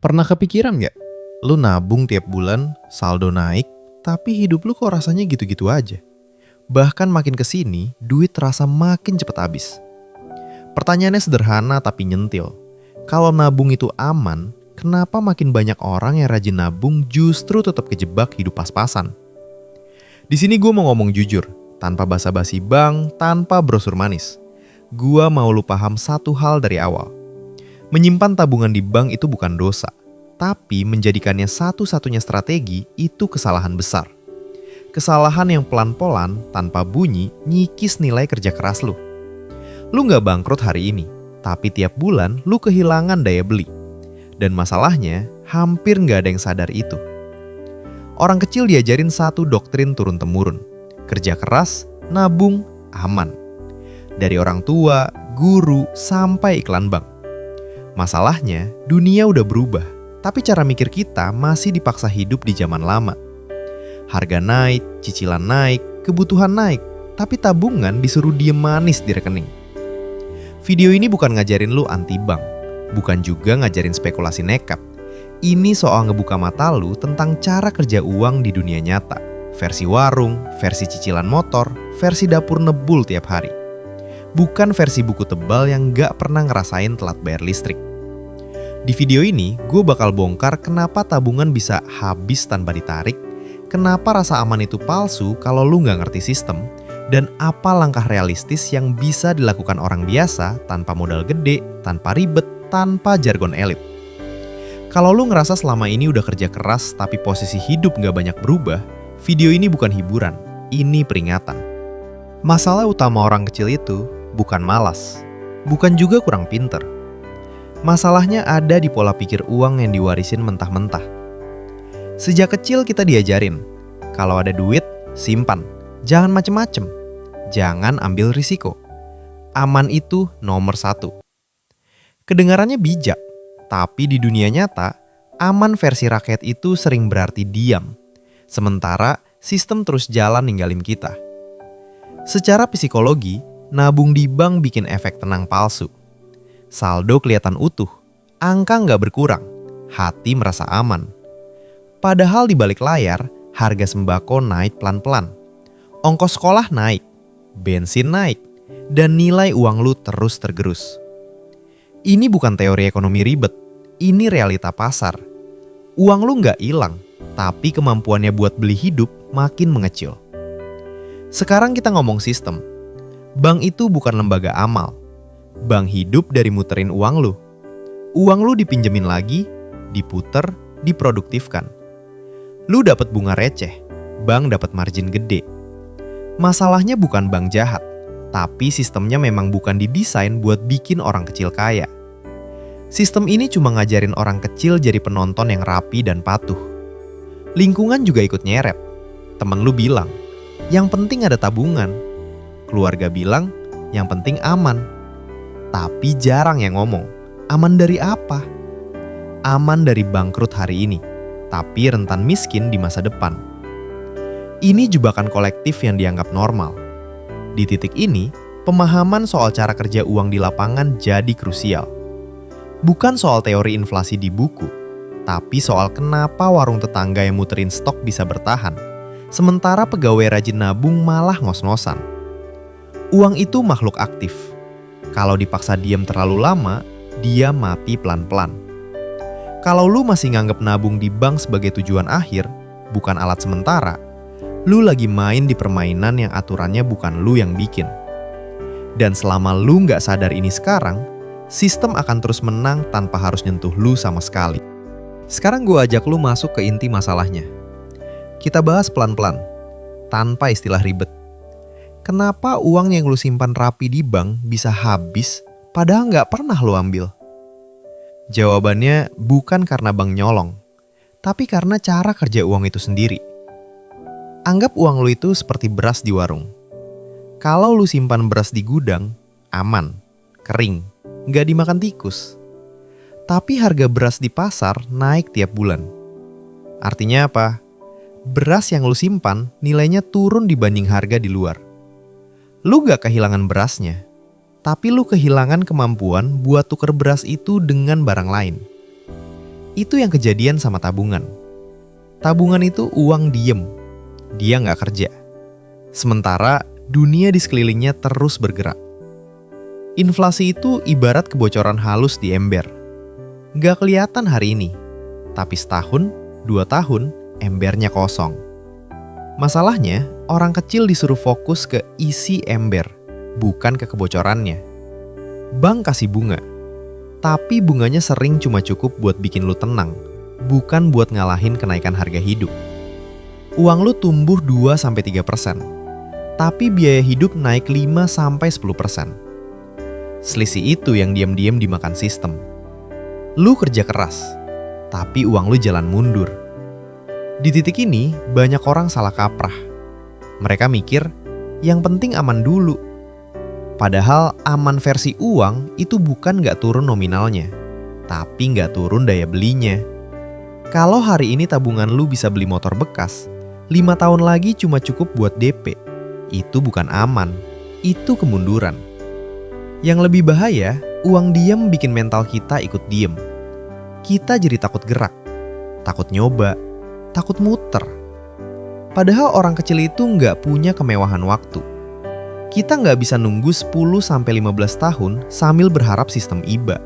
Pernah kepikiran nggak? Lu nabung tiap bulan, saldo naik, tapi hidup lu kok rasanya gitu-gitu aja. Bahkan makin kesini, duit terasa makin cepet habis. Pertanyaannya sederhana tapi nyentil. Kalau nabung itu aman, kenapa makin banyak orang yang rajin nabung justru tetap kejebak hidup pas-pasan? Di sini gue mau ngomong jujur, tanpa basa-basi bank, tanpa brosur manis. Gue mau lu paham satu hal dari awal. Menyimpan tabungan di bank itu bukan dosa, tapi menjadikannya satu-satunya strategi itu kesalahan besar. Kesalahan yang pelan-pelan, tanpa bunyi, nyikis nilai kerja keras lu. Lu nggak bangkrut hari ini, tapi tiap bulan lu kehilangan daya beli. Dan masalahnya, hampir nggak ada yang sadar itu. Orang kecil diajarin satu doktrin turun-temurun. Kerja keras, nabung, aman. Dari orang tua, guru, sampai iklan bank. Masalahnya, dunia udah berubah, tapi cara mikir kita masih dipaksa hidup di zaman lama. Harga naik, cicilan naik, kebutuhan naik, tapi tabungan disuruh diem manis di rekening. Video ini bukan ngajarin lu anti bank, bukan juga ngajarin spekulasi nekat. Ini soal ngebuka mata lu tentang cara kerja uang di dunia nyata. Versi warung, versi cicilan motor, versi dapur nebul tiap hari. Bukan versi buku tebal yang gak pernah ngerasain telat bayar listrik. Di video ini, gue bakal bongkar kenapa tabungan bisa habis tanpa ditarik, kenapa rasa aman itu palsu kalau lu gak ngerti sistem, dan apa langkah realistis yang bisa dilakukan orang biasa tanpa modal gede, tanpa ribet, tanpa jargon elit. Kalau lu ngerasa selama ini udah kerja keras tapi posisi hidup gak banyak berubah, video ini bukan hiburan, ini peringatan. Masalah utama orang kecil itu bukan malas, bukan juga kurang pinter. Masalahnya ada di pola pikir uang yang diwarisin mentah-mentah. Sejak kecil kita diajarin, kalau ada duit, simpan. Jangan macem-macem. Jangan ambil risiko. Aman itu nomor satu. Kedengarannya bijak, tapi di dunia nyata, aman versi rakyat itu sering berarti diam. Sementara sistem terus jalan ninggalin kita. Secara psikologi, nabung di bank bikin efek tenang palsu. Saldo kelihatan utuh, angka nggak berkurang, hati merasa aman. Padahal di balik layar, harga sembako naik pelan-pelan. Ongkos sekolah naik, bensin naik, dan nilai uang lu terus tergerus. Ini bukan teori ekonomi ribet, ini realita pasar. Uang lu nggak hilang, tapi kemampuannya buat beli hidup makin mengecil. Sekarang kita ngomong sistem. Bank itu bukan lembaga amal. Bank hidup dari muterin uang lu. Uang lu dipinjemin lagi, diputer, diproduktifkan. Lu dapat bunga receh, bank dapat margin gede. Masalahnya bukan bank jahat, tapi sistemnya memang bukan didesain buat bikin orang kecil kaya. Sistem ini cuma ngajarin orang kecil jadi penonton yang rapi dan patuh. Lingkungan juga ikut nyeret. Temen lu bilang, yang penting ada tabungan. Keluarga bilang, yang penting aman. Tapi jarang yang ngomong, aman dari apa? Aman dari bangkrut hari ini, tapi rentan miskin di masa depan. Ini jebakan kolektif yang dianggap normal. Di titik ini, pemahaman soal cara kerja uang di lapangan jadi krusial. Bukan soal teori inflasi di buku, tapi soal kenapa warung tetangga yang muterin stok bisa bertahan, sementara pegawai rajin nabung malah ngos-ngosan. Uang itu makhluk aktif. Kalau dipaksa diam terlalu lama, dia mati pelan-pelan. Kalau lu masih nganggep nabung di bank sebagai tujuan akhir, bukan alat sementara, lu lagi main di permainan yang aturannya bukan lu yang bikin. Dan selama lu nggak sadar ini sekarang, sistem akan terus menang tanpa harus nyentuh lu sama sekali. Sekarang gue ajak lu masuk ke inti masalahnya. Kita bahas pelan-pelan, tanpa istilah ribet. Kenapa uang yang lu simpan rapi di bank bisa habis padahal nggak pernah lu ambil? Jawabannya bukan karena bank nyolong, tapi karena cara kerja uang itu sendiri. Anggap uang lu itu seperti beras di warung. Kalau lu simpan beras di gudang, aman, kering, nggak dimakan tikus. Tapi harga beras di pasar naik tiap bulan. Artinya apa? Beras yang lu simpan nilainya turun dibanding harga di luar. Lu gak kehilangan berasnya, tapi lu kehilangan kemampuan buat tuker beras itu dengan barang lain. Itu yang kejadian sama tabungan. Tabungan itu uang diem, dia nggak kerja. Sementara dunia di sekelilingnya terus bergerak. Inflasi itu ibarat kebocoran halus di ember. Nggak kelihatan hari ini, tapi setahun, 2 tahun, embernya kosong. Masalahnya, orang kecil disuruh fokus ke isi ember, bukan ke kebocorannya. Bank kasih bunga, tapi bunganya sering cuma cukup buat bikin lu tenang, bukan buat ngalahin kenaikan harga hidup. Uang lu tumbuh 2-3%, tapi biaya hidup naik 5-10%. Selisih itu yang diam-diam dimakan sistem. Lu kerja keras, tapi uang lu jalan mundur. Di titik ini, banyak orang salah kaprah. Mereka mikir, yang penting aman dulu. Padahal aman versi uang itu bukan nggak turun nominalnya, tapi nggak turun daya belinya. Kalau hari ini tabungan lu bisa beli motor bekas, 5 tahun lagi cuma cukup buat DP. Itu bukan aman, itu kemunduran. Yang lebih bahaya, uang diem bikin mental kita ikut diem. Kita jadi takut gerak, takut nyoba, takut muter. Padahal orang kecil itu nggak punya kemewahan waktu. Kita nggak bisa nunggu 10-15 tahun sambil berharap sistem iba.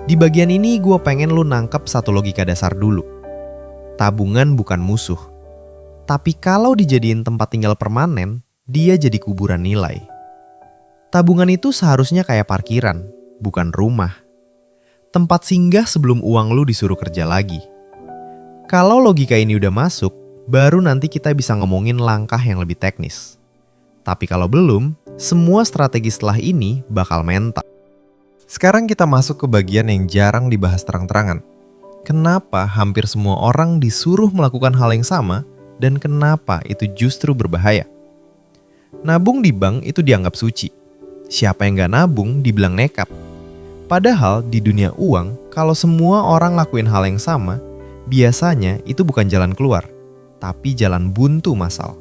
Di bagian ini gue pengen lu nangkep satu logika dasar dulu. Tabungan bukan musuh. Tapi kalau dijadiin tempat tinggal permanen, dia jadi kuburan nilai. Tabungan itu seharusnya kayak parkiran, bukan rumah. Tempat singgah sebelum uang lu disuruh kerja lagi. Kalau logika ini udah masuk, baru nanti kita bisa ngomongin langkah yang lebih teknis. Tapi kalau belum, semua strategi setelah ini bakal mental. Sekarang kita masuk ke bagian yang jarang dibahas terang-terangan. Kenapa hampir semua orang disuruh melakukan hal yang sama dan kenapa itu justru berbahaya? Nabung di bank itu dianggap suci. Siapa yang gak nabung dibilang nekat. Padahal di dunia uang, kalau semua orang lakuin hal yang sama, biasanya itu bukan jalan keluar, tapi jalan buntu massal.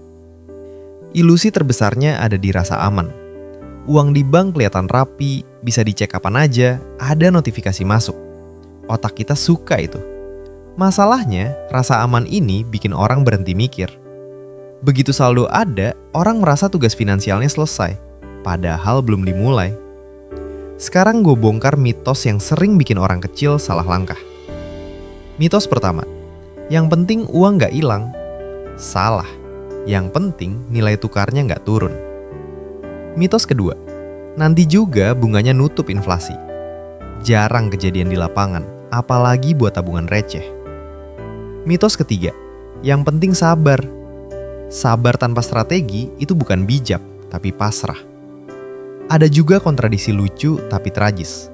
Ilusi terbesarnya ada di rasa aman. Uang di bank kelihatan rapi, bisa dicek kapan aja, ada notifikasi masuk. Otak kita suka itu. Masalahnya, rasa aman ini bikin orang berhenti mikir. Begitu saldo ada, orang merasa tugas finansialnya selesai, padahal belum dimulai. Sekarang gue bongkar mitos yang sering bikin orang kecil salah langkah. Mitos pertama, yang penting uang gak hilang. Salah. Yang penting nilai tukarnya nggak turun. Mitos kedua, nanti juga bunganya nutup inflasi. Jarang kejadian di lapangan, apalagi buat tabungan receh. Mitos ketiga, yang penting sabar. Sabar tanpa strategi itu bukan bijak, tapi pasrah. Ada juga kontradiksi lucu tapi tragis.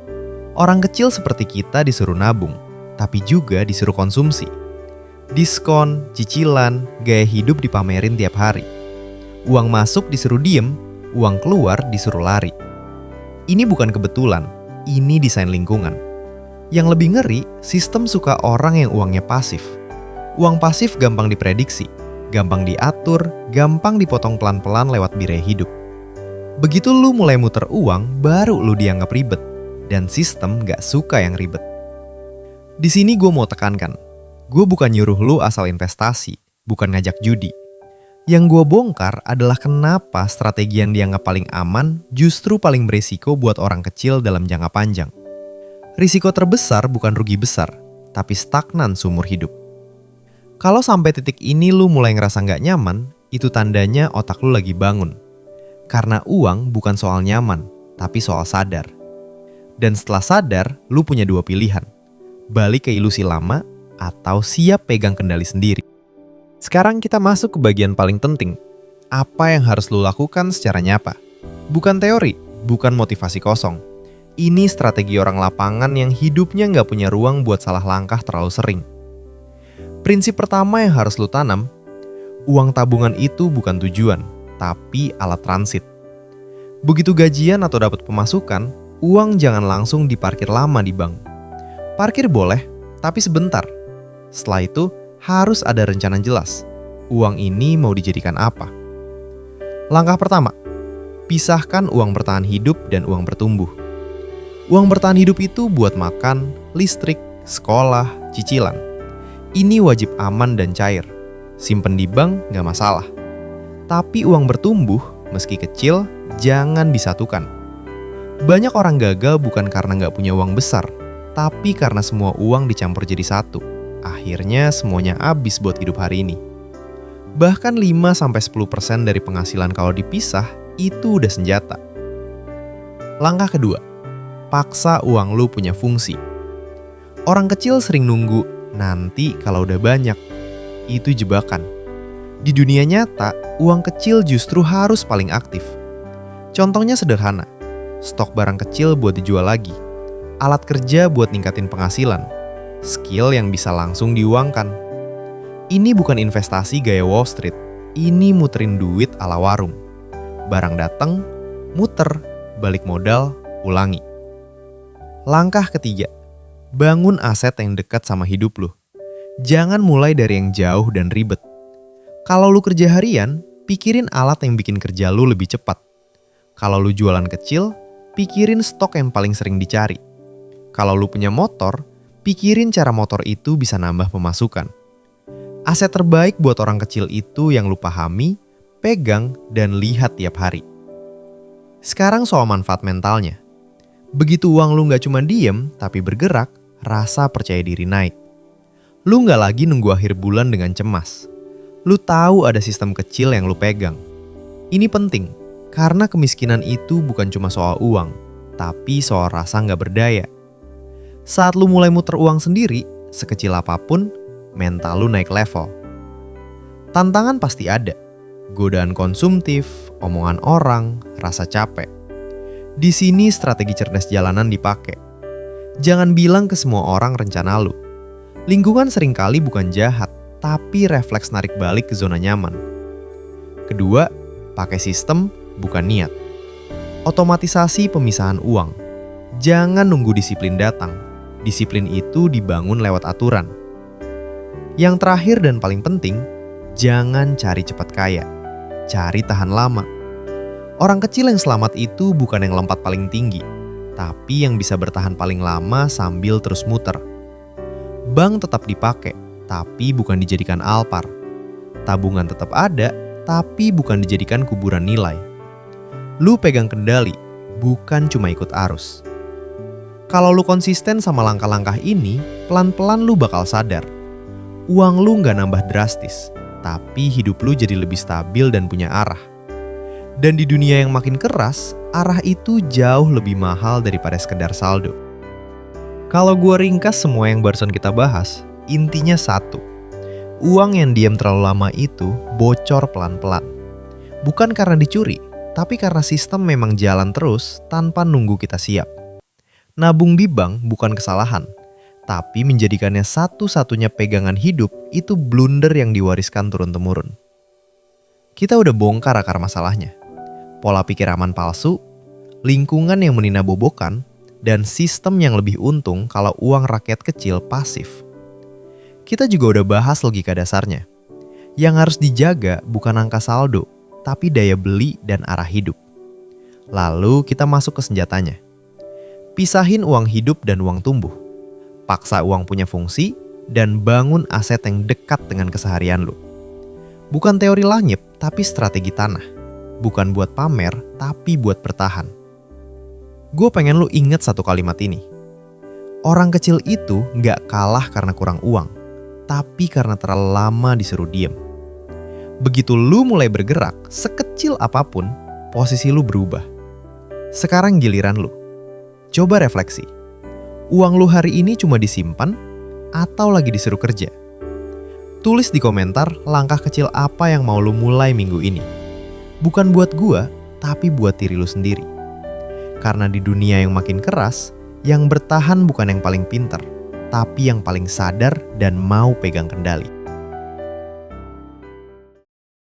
Orang kecil seperti kita disuruh nabung, tapi juga disuruh konsumsi. Diskon, cicilan, gaya hidup dipamerin tiap hari. Uang masuk disuruh diem, uang keluar disuruh lari. Ini bukan kebetulan, ini desain lingkungan. Yang lebih ngeri, sistem suka orang yang uangnya pasif. Uang pasif gampang diprediksi, gampang diatur, gampang dipotong pelan-pelan lewat biaya hidup. Begitu lu mulai muter uang, baru lu dianggap ribet. Dan sistem gak suka yang ribet. Di sini gue mau tekankan, gue bukan nyuruh lu asal investasi, bukan ngajak judi. Yang gue bongkar adalah kenapa strategi yang dianggap paling aman justru paling berisiko buat orang kecil dalam jangka panjang. Risiko terbesar bukan rugi besar, tapi stagnan seumur hidup. Kalau sampai titik ini lu mulai ngerasa nggak nyaman, itu tandanya otak lu lagi bangun. Karena uang bukan soal nyaman, tapi soal sadar. Dan setelah sadar, lu punya 2 pilihan. Balik ke ilusi lama, atau siap pegang kendali sendiri. Sekarang kita masuk ke bagian paling penting. Apa yang harus lu lakukan secara nyata? Bukan teori, bukan motivasi kosong. Ini strategi orang lapangan yang hidupnya nggak punya ruang buat salah langkah terlalu sering. Prinsip pertama yang harus lu tanam, uang tabungan itu bukan tujuan, tapi alat transit. Begitu gajian atau dapat pemasukan, uang jangan langsung diparkir lama di bank. Parkir boleh, tapi sebentar. Setelah itu, harus ada rencana jelas. Uang ini mau dijadikan apa? Langkah pertama, pisahkan uang bertahan hidup dan uang bertumbuh. Uang bertahan hidup itu buat makan, listrik, sekolah, cicilan. Ini wajib aman dan cair. Simpen di bank nggak masalah. Tapi uang bertumbuh, meski kecil, jangan disatukan. Banyak orang gagal bukan karena nggak punya uang besar, tapi karena semua uang dicampur jadi satu. Akhirnya semuanya habis buat hidup hari ini. Bahkan 5-10% dari penghasilan kalau dipisah, itu udah senjata. Langkah kedua, paksa uang lu punya fungsi. Orang kecil sering nunggu, nanti kalau udah banyak. Itu jebakan. Di dunia nyata, uang kecil justru harus paling aktif. Contohnya sederhana, stok barang kecil buat dijual lagi, alat kerja buat ningkatin penghasilan, skill yang bisa langsung diuangkan. Ini bukan investasi gaya Wall Street, ini muterin duit ala warung. Barang datang, muter, balik modal, ulangi. Langkah ketiga, bangun aset yang dekat sama hidup lu. Jangan mulai dari yang jauh dan ribet. Kalau lu kerja harian, pikirin alat yang bikin kerja lu lebih cepat. Kalau lu jualan kecil, pikirin stok yang paling sering dicari. Kalau lu punya motor, pikirin cara motor itu bisa nambah pemasukan. Aset terbaik buat orang kecil itu yang lu pahami, pegang, dan lihat tiap hari. Sekarang soal manfaat mentalnya. Begitu uang lu gak cuma diem, tapi bergerak, rasa percaya diri naik. Lu gak lagi nunggu akhir bulan dengan cemas. Lu tahu ada sistem kecil yang lu pegang. Ini penting, karena kemiskinan itu bukan cuma soal uang, tapi soal rasa gak berdaya. Saat lu mulai muter uang sendiri, sekecil apapun, mental lu naik level. Tantangan pasti ada. Godaan konsumtif, omongan orang, rasa capek. Di sini strategi cerdas jalanan dipakai. Jangan bilang ke semua orang rencana lu. Lingkungan seringkali bukan jahat, tapi refleks narik balik ke zona nyaman. Kedua, pakai sistem, bukan niat. Otomatisasi pemisahan uang. Jangan nunggu disiplin datang. Disiplin itu dibangun lewat aturan. Yang terakhir dan paling penting, jangan cari cepat kaya. Cari tahan lama. Orang kecil yang selamat itu bukan yang lompat paling tinggi, tapi yang bisa bertahan paling lama sambil terus muter. Bank tetap dipakai, tapi bukan dijadikan alpar. Tabungan tetap ada, tapi bukan dijadikan kuburan nilai. Lu pegang kendali, bukan cuma ikut arus. Kalau lu konsisten sama langkah-langkah ini, pelan-pelan lu bakal sadar. Uang lu gak nambah drastis, tapi hidup lu jadi lebih stabil dan punya arah. Dan di dunia yang makin keras, arah itu jauh lebih mahal daripada sekedar saldo. Kalau gue ringkas semua yang barusan kita bahas, intinya satu. Uang yang diam terlalu lama itu bocor pelan-pelan. Bukan karena dicuri, tapi karena sistem memang jalan terus tanpa nunggu kita siap. Nabung di bank bukan kesalahan, tapi menjadikannya satu-satunya pegangan hidup itu blunder yang diwariskan turun-temurun. Kita udah bongkar akar masalahnya. Pola pikir aman palsu, lingkungan yang meninabobokan, dan sistem yang lebih untung kalau uang rakyat kecil pasif. Kita juga udah bahas logika dasarnya. Yang harus dijaga bukan angka saldo, tapi daya beli dan arah hidup. Lalu kita masuk ke senjatanya. Pisahin uang hidup dan uang tumbuh. Paksa uang punya fungsi, dan bangun aset yang dekat dengan keseharian lu. Bukan teori langit, tapi strategi tanah. Bukan buat pamer, tapi buat bertahan. Gue pengen lu inget satu kalimat ini. Orang kecil itu gak kalah karena kurang uang, tapi karena terlalu lama disuruh diem. Begitu lu mulai bergerak, sekecil apapun, posisi lu berubah. Sekarang giliran lu. Coba refleksi. Uang lu hari ini cuma disimpan atau lagi disuruh kerja? Tulis di komentar langkah kecil apa yang mau lu mulai minggu ini. Bukan buat gua, tapi buat diri lu sendiri. Karena di dunia yang makin keras, yang bertahan bukan yang paling pintar, tapi yang paling sadar dan mau pegang kendali.